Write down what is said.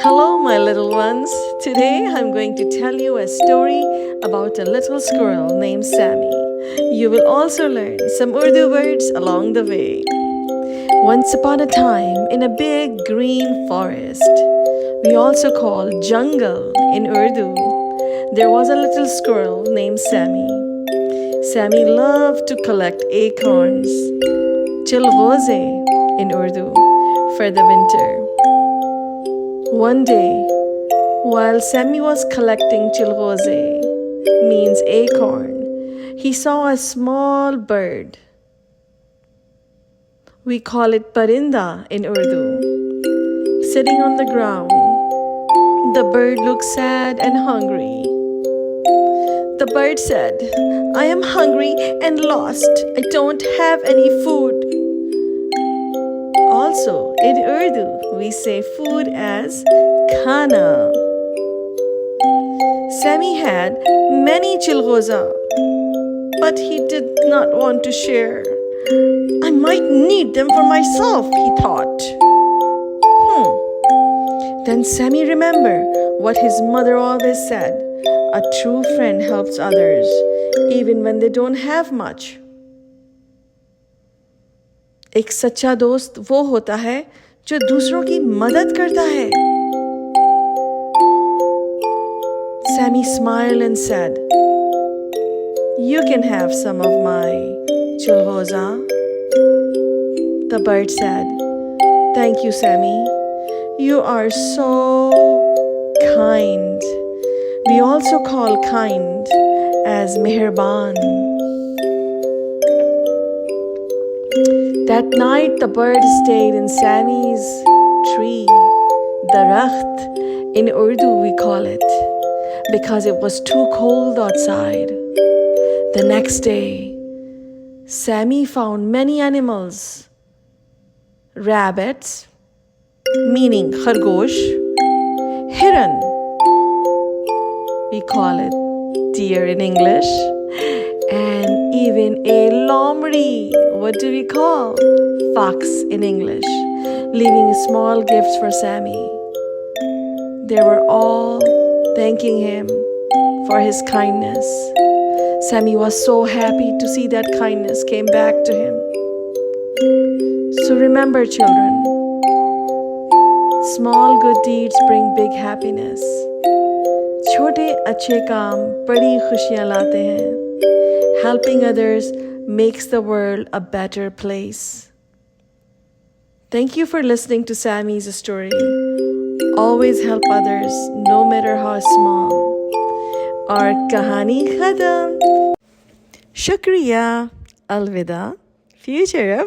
Hello, my little ones. Today I'm going to tell you a story about a little squirrel named Sammy. You will also learn some Urdu words along the way. Once upon a time, in a big green forest, we also call jungle in Urdu, there was a little squirrel named Sammy. Sammy loved to collect acorns, chilghoze in Urdu, for the winter. One day, while Sammy was collecting chilghoze, means acorn, he saw a small bird. We call it parinda in Urdu. Sitting on the ground, the bird looked sad and hungry. The bird said, "I am hungry and lost. I don't have any food." Also, in Urdu, we say food as khana. Sammy had many chilghoza, but he did not want to share. I might need them for myself, he thought. Then Sammy remembered what his mother always said, a true friend helps others, even when they don't have much. एक सच्चा दोस्त वो होता है जो दूसरों की मदद करता है. Sammy smiled and said, "You can have some of my chilghoza." The bird said, "Thank you, Sammy. You are so kind." We also call kind as meherban. That night, the bird stayed in Sammy's tree, darakht in Urdu we call it, because it was too cold outside. The next day, Sammy found many animals. Rabbits, meaning khargosh, hiran, we call it deer in English, and even a lomri, what do we call? Fox in English, leaving small gifts for Sammy. They were all thanking him for his kindness. Sammy was so happy to see that kindness came back to him. So remember, children, small good deeds bring big happiness. छोटे अच्छे काम बड़ी खुशियाँ लाते हैं. Helping others makes the world a better place. Thank you for listening to Sammy's story. Always help others, no matter how small. और कहानी खत्म. शुक्रिया. अलविदा. Future